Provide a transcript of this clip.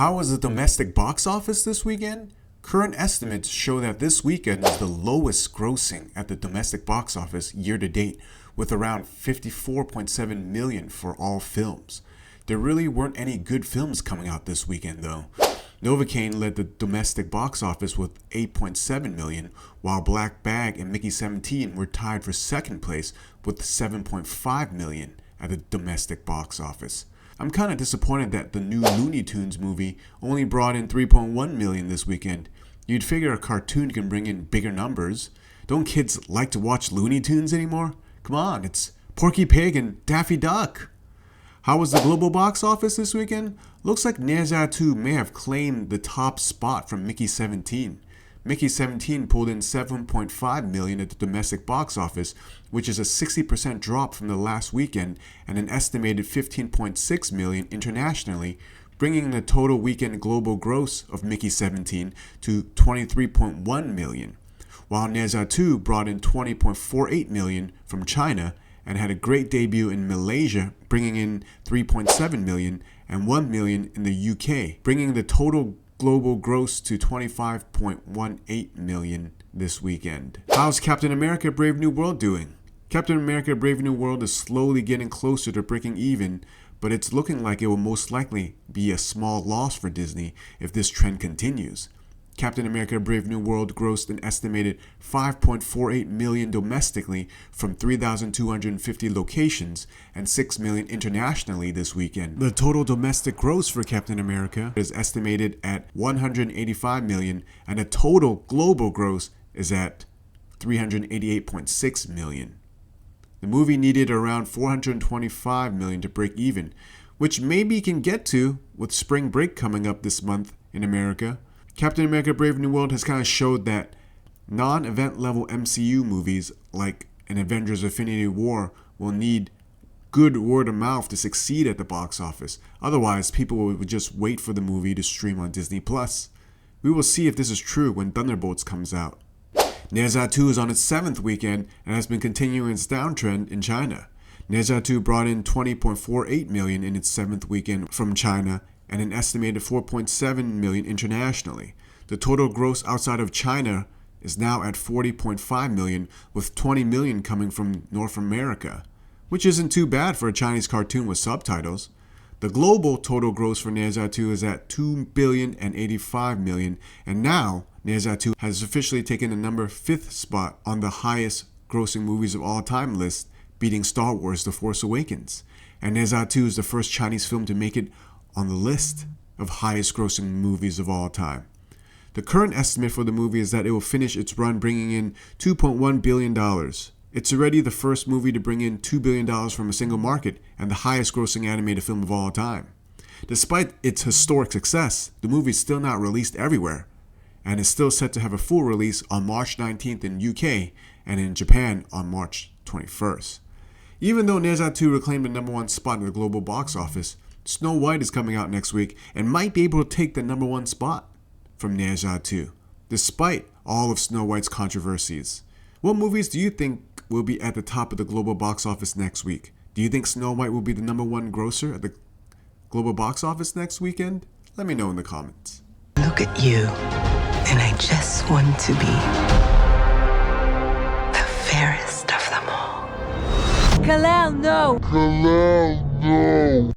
How was the domestic box office this weekend? Current estimates show that this weekend is the lowest grossing at the domestic box office year to date, with around 54.7 million for all films. There really weren't any good films coming out this weekend though. Novacaine led the domestic box office with 8.7 million, while Black Bag and Mickey 17 were tied for second place with 7.5 million at the domestic box office. I'm kind of disappointed that the new Looney Tunes movie only brought in 3.1 million this weekend. You'd figure a cartoon can bring in bigger numbers. Don't kids like to watch Looney Tunes anymore? Come on, it's Porky Pig and Daffy Duck. How was the global box office this weekend? Looks like Ne Zha 2 may have claimed the top spot from Mickey 17. Mickey 17 pulled in 7.5 million at the domestic box office, which is a 60% drop from the last weekend, and an estimated 15.6 million internationally, bringing the total weekend global gross of Mickey 17 to 23.1 million, while Ne Zha 2 brought in 20.48 million from China and had a great debut in Malaysia, bringing in 3.7 million and 1 million in the UK, bringing the total global gross to 25.18 million this weekend. How's Captain America Brave New World doing? Captain America Brave New World is slowly getting closer to breaking even, but it's looking like it will most likely be a small loss for Disney if this trend continues. Captain America Brave New World grossed an estimated 5.48 million domestically from 3,250 locations and 6 million internationally this weekend. The total domestic gross for Captain America is estimated at 185 million, and the total global gross is at 388.6 million. The movie needed around 425 million to break even, which maybe can get to with spring break coming up this month in America. Captain America Brave New World has kind of showed that non-event level MCU movies like an Avengers Infinity War will need good word of mouth to succeed at the box office. Otherwise, people would just wait for the movie to stream on Disney+. We will see if this is true when Thunderbolts comes out. Ne Zha 2 is on its 7th weekend and has been continuing its downtrend in China. Ne Zha 2 brought in 20.48 million in its 7th weekend from China and an estimated 4.7 million internationally. The total gross outside of China is now at 40.5 million, with 20 million coming from North America, which isn't too bad for a Chinese cartoon with subtitles. The global total gross for Ne Zha 2 is at 2,085 million, and now Ne Zha 2 has officially taken the number 5th spot on the highest grossing movies of all time list, beating Star Wars The Force Awakens. And Ne Zha 2 is the first Chinese film to make it on the list of highest grossing movies of all time. The current estimate for the movie is that it will finish its run bringing in $2.1 billion. It's already the first movie to bring in $2 billion from a single market and the highest grossing animated film of all time. Despite its historic success, the movie is still not released everywhere and is still set to have a full release on March 19th in UK and in Japan on March 21st. Even though Ne Zha 2 reclaimed the number 1 spot in the global box office, Snow White is coming out next week and might be able to take the number 1 spot from Ne Zha 2, despite all of Snow White's controversies. What movies do you think will be at the top of the global box office next week? Do you think Snow White will be the number 1 grosser at the global box office next weekend? Let me know in the comments. Look at you, and I just want to be the fairest of them all. Kalel, no! Hello, no.